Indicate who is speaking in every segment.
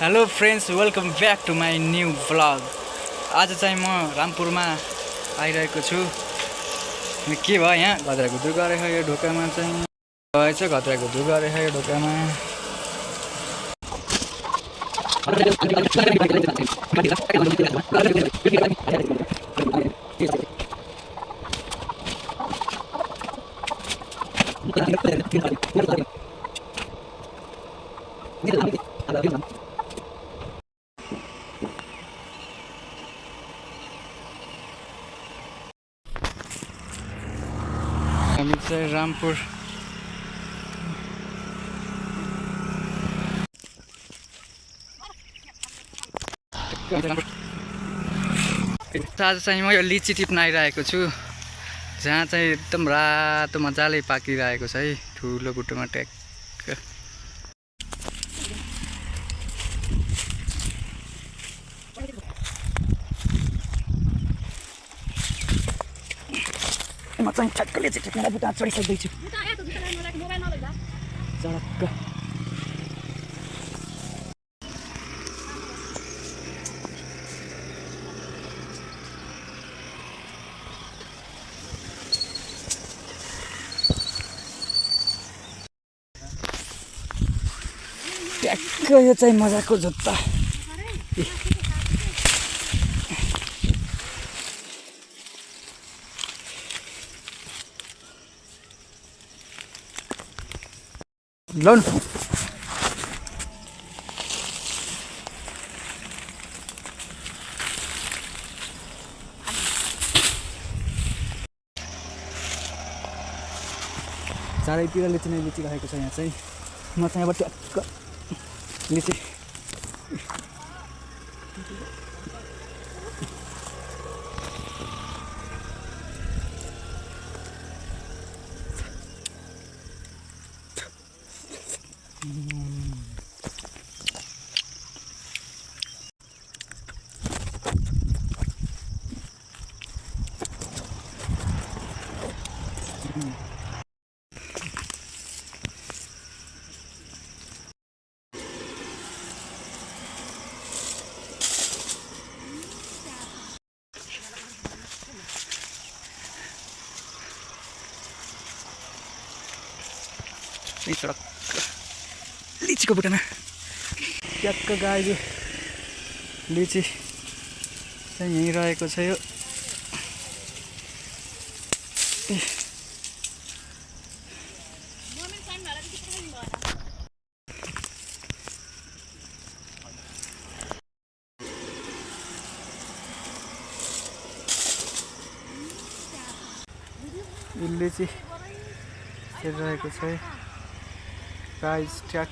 Speaker 1: Hello friends, welcome back to my new vlog. आज चाहिँ म रामपुरमा आइरहेको छु। के भयो यहाँ घद्रा घुद्रु गरेको यो ढोकामा चाहिँ भएछ, घद्रा घुद्रु गरेको यो ढोकामा। हामी चाहिँ रामपुर आज चाहिँ म यो लिची टिप्न आइरहेको छु, जहाँ चाहिँ एकदम रातो मजाले पाकिरहेको छ है, ठुलो बुटोमा ट्याक्क। म चाहिँ ठ्याक्क लिची टिप्नलाई बुटा चढिसक्दैछु। चडक्क ट्याक्क यो चाहिँ मजाको जुत्ता। लोन चारैतिर लिची नै लिची राखेको छ। यहाँ चाहिँ म चाहिँ अब ट्याक्क लिची सडक लिचीको बुटामा ट्याक्क गाई लिची चाहिँ यहीँ रहेको छ। यो लिची रहेको छ गाइस ट्याक्क।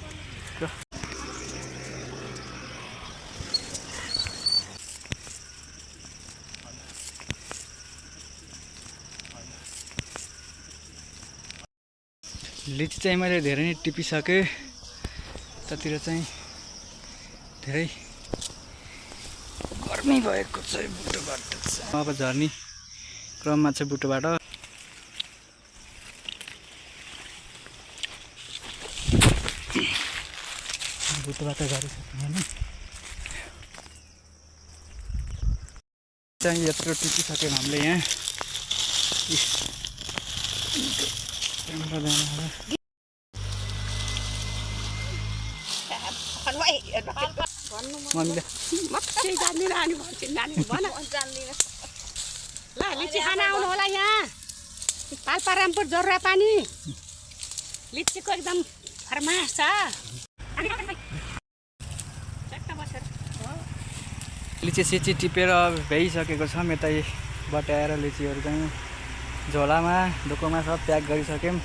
Speaker 1: लिची चाहिँ मैले धेरै नै टिपिसकेँ। त्यतातिर चाहिँ धेरै गर्मी भएको छ बुटोबाट। अब झर्ने क्रममा छ बुटोबाट। बुटोबाट झरिसक्यो भने चाहिँ यत्रो टिपिसक्यौँ हामीले। यहाँ
Speaker 2: लिची खान आउनु होला यहाँ पाल्पा रामपुर जोर्रा पानी लिचीको एकदम फरमास छ।
Speaker 1: लिची सिची टिपेर भ्याइसकेको छौँ। यतैबाट आएर लिचीहरू चाहिँ झोलामा डोकोमा सब प्याक गरिसक्यौँ।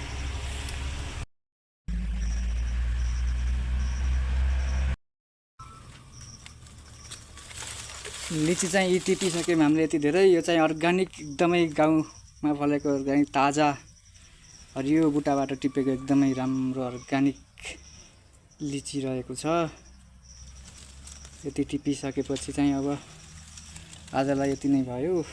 Speaker 1: लिची चाहिँ यी टिपिसक्यौँ हामीले यति धेरै। यो चाहिँ अर्ग्यानिक एकदमै गाउँमा फलेको अर्ग्यानिक ताजा हरियो बुटाबाट टिपेको एकदमै राम्रो अर्ग्यानिक लिची रहेको छ। यति टिपिसकेपछि चाहिँ अब आजलाई यति नै भयो।